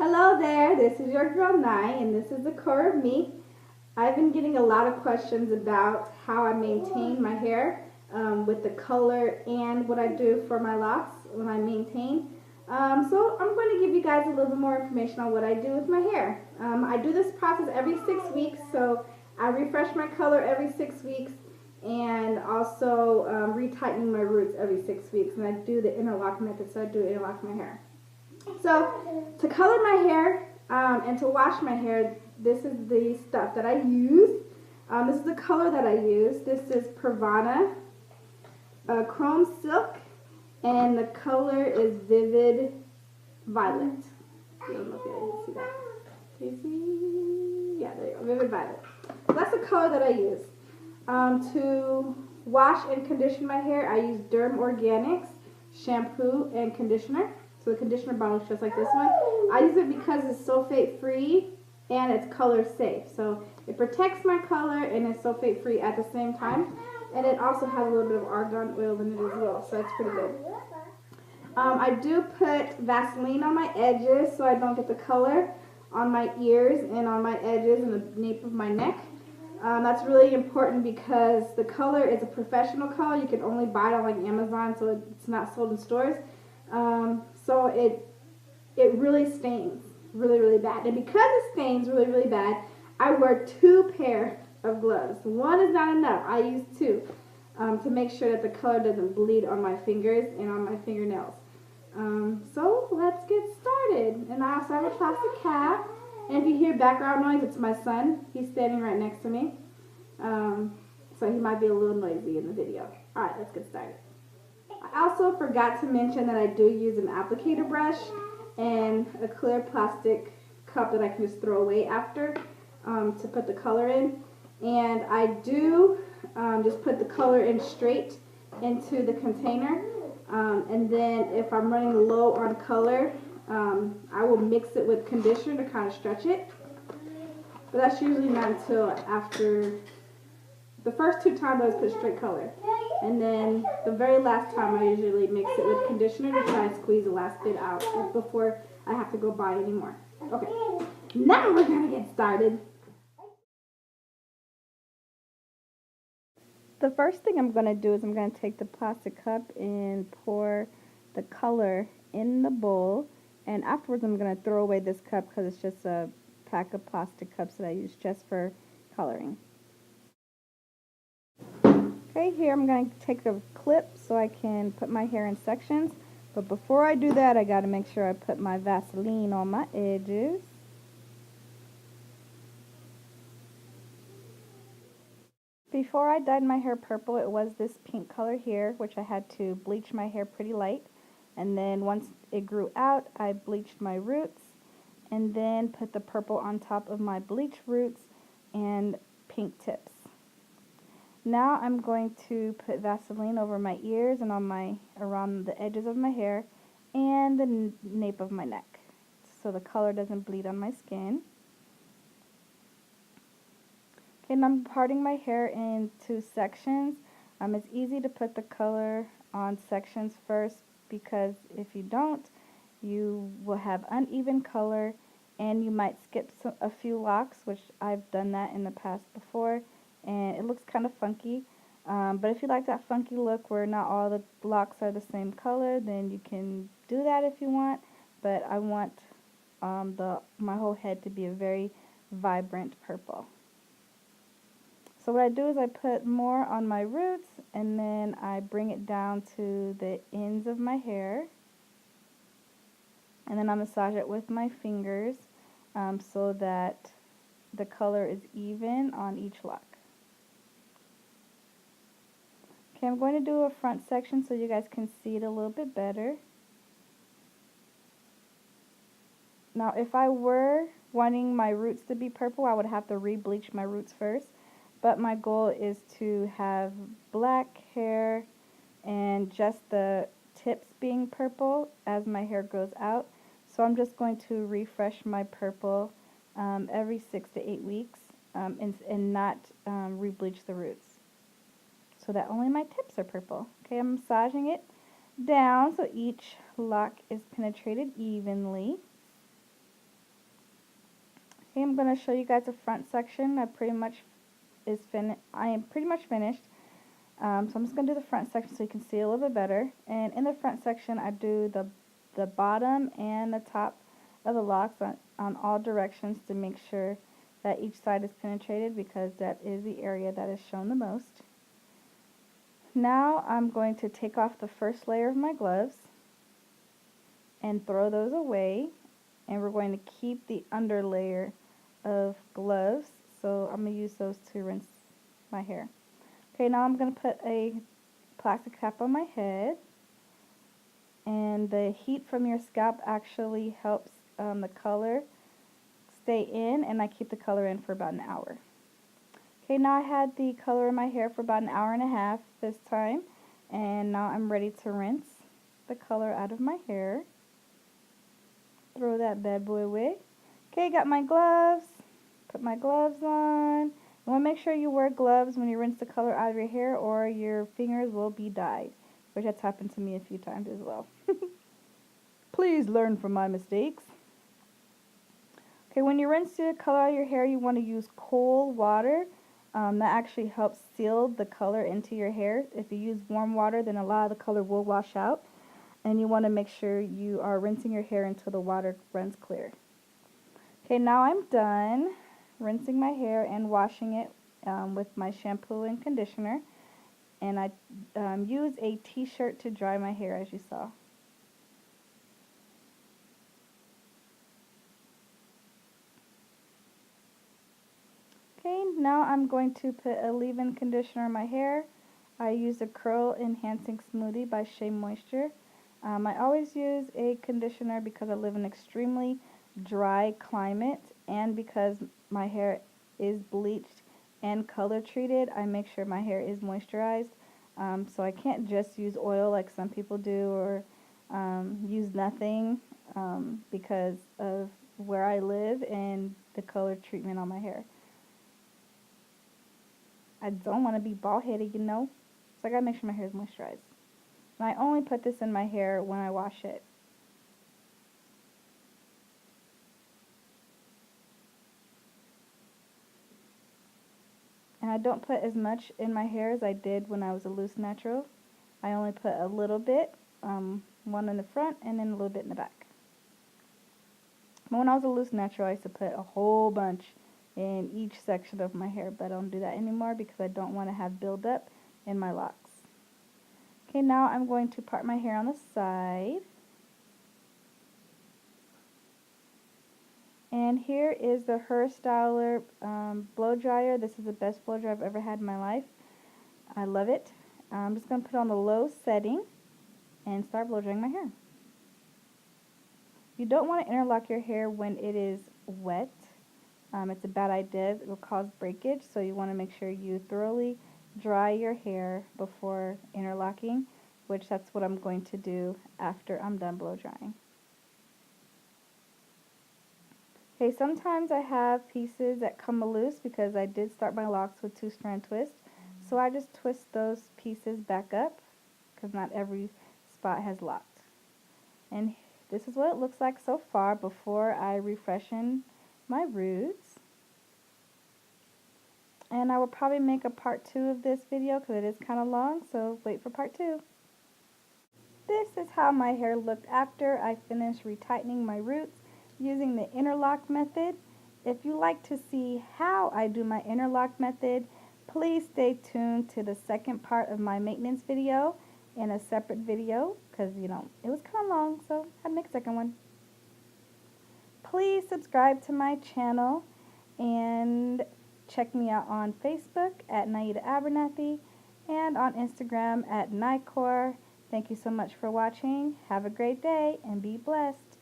Hello there, this is your girl Nye, and this is the core of me. I've been getting a lot of questions about how I maintain my hair with the color and what I do for my locks when I maintain. So I'm going to give you guys a little bit more information on what I do with my hair. I do this process every 6 weeks, so I refresh my color every 6 weeks and also retightening my roots every 6 weeks, and I do the interlock method, so I do interlock my hair. So to color my hair and to wash my hair, this is the stuff that I use. This is the color that I use. This is Pravana Chrome Silk, and the color is Vivid Violet. I don't know if you can see that. Can you see? Yeah, there you go, Vivid Violet. So that's the color that I use. To wash and condition my hair, I use Derm Organics shampoo and conditioner. So the conditioner bottle is just like this one. I use it because it's sulfate free and it's color safe. So it protects my color and it's sulfate free at the same time. And it also has a little bit of argan oil in it as well. So it's pretty good. I do put Vaseline on my edges so I don't get the color on my ears and on my edges and the nape of my neck. That's really important because the color is a professional color. You can only buy it on like Amazon, so it's not sold in stores. So it really stains really bad. And because it stains really bad, I wear 2 pair of gloves. One is not enough. I use 2 to make sure that the color doesn't bleed on my fingers and on my fingernails. So let's get started. And I also have a plastic cap. And if you hear background noise, it's my son. He's standing right next to me. So he might be a little noisy in the video. Alright, let's get started. I also forgot to mention that I do use an applicator brush and a clear plastic cup that I can just throw away after to put the color in. And I do just put the color in straight into the container. And then if I'm running low on color, I will mix it with conditioner to kind of stretch it. But that's usually not until after the first 2 times I put straight color. And then the very last time I usually mix it with conditioner to try and squeeze the last bit out before I have to go buy any more. Okay, now we're going to get started. The first thing I'm going to do is I'm going to take the plastic cup and pour the color in the bowl. And afterwards I'm going to throw away this cup because it's just a pack of plastic cups that I use just for coloring. Okay, here I'm going to take a clip so I can put my hair in sections. But before I do that, I got to make sure I put my Vaseline on my edges. Before I dyed my hair purple, it was this pink color here, which I had to bleach my hair pretty light. And then once it grew out, I bleached my roots and then put the purple on top of my bleached roots and pink tips. Now I'm going to put Vaseline over my ears and on around the edges of my hair and the nape of my neck, so the color doesn't bleed on my skin. Okay, and I'm parting my hair into sections. It's easy to put the color on sections first because if you don't, you will have uneven color and you might skip a few locks, which I've done that in the past before. And it looks kind of funky, but if you like that funky look where not all the locks are the same color, then you can do that if you want. But I want my whole head to be a very vibrant purple. So what I do is I put more on my roots and then I bring it down to the ends of my hair, and then I massage it with my fingers so that the color is even on each lock. Okay, I'm going to do a front section so you guys can see it a little bit better. Now, if I were wanting my roots to be purple, I would have to re-bleach my roots first. But my goal is to have black hair and just the tips being purple as my hair grows out. So I'm just going to refresh my purple every 6 to 8 weeks and not re-bleach the roots, so that only my tips are purple. Okay, I'm massaging it down so each lock is penetrated evenly. Okay, I'm going to show you guys the front section. I am pretty much finished. So I'm just going to do the front section so you can see a little bit better. And in the front section, I do the bottom and the top of the locks on all directions to make sure that each side is penetrated, because that is the area that is shown the most. Now I'm going to take off the first layer of my gloves and throw those away, and we're going to keep the under layer of gloves, so I'm going to use those to rinse my hair. Okay, now I'm going to put a plastic cap on my head, and the heat from your scalp actually helps the color stay in, and I keep the color in for about an hour. Okay, now I had the color in my hair for about an hour and a half this time, and now I'm ready to rinse the color out of my hair. Throw that bad boy away. Okay, got my gloves. Put my gloves on. You want to make sure you wear gloves when you rinse the color out of your hair, or your fingers will be dyed, which has happened to me a few times as well. Please learn from my mistakes. Okay, when you rinse the color out of your hair, you want to use cold water. That actually helps seal the color into your hair. If you use warm water, then a lot of the color will wash out. And you want to make sure you are rinsing your hair until the water runs clear. Okay, now I'm done rinsing my hair and washing it with my shampoo and conditioner. And I use a t-shirt to dry my hair, as you saw. Okay, now I'm going to put a leave-in conditioner in my hair. I use a Curl Enhancing Smoothie by Shea Moisture. I always use a conditioner because I live in an extremely dry climate, and because my hair is bleached and color treated, I make sure my hair is moisturized. So I can't just use oil like some people do, or use nothing because of where I live and the color treatment on my hair. I don't want to be bald-headed, you know, so I gotta make sure my hair is moisturized. And I only put this in my hair when I wash it. And I don't put as much in my hair as I did when I was a loose natural. I only put a little bit, one in the front and then a little bit in the back. But when I was a loose natural, I used to put a whole bunch in each section of my hair, but I don't do that anymore because I don't want to have buildup in my locks. Okay, now I'm going to part my hair on the side. And here is the Hairstyler blow dryer. This is the best blow dryer I've ever had in my life. I love it. I'm just going to put on the low setting and start blow drying my hair. You don't want to interlock your hair when it is wet. It's a bad idea. It will cause breakage, so you want to make sure you thoroughly dry your hair before interlocking, which that's what I'm going to do after I'm done blow drying. Okay, sometimes I have pieces that come loose because I did start my locks with 2-strand twist, so I just twist those pieces back up because not every spot has locked. And this is what it looks like so far before I refreshen my roots. And I will probably make a part 2 of this video because it is kind of long, so wait for part 2. This is how my hair looked after I finished retightening my roots using the interlock method. If you like to see how I do my interlock method, please stay tuned to the second part of my maintenance video in a separate video because, you know, it was kind of long, so I had to make a second one. Please subscribe to my channel and check me out on Facebook at Nyetta Abernathy and on Instagram at Nycor. Thank you so much for watching. Have a great day and be blessed.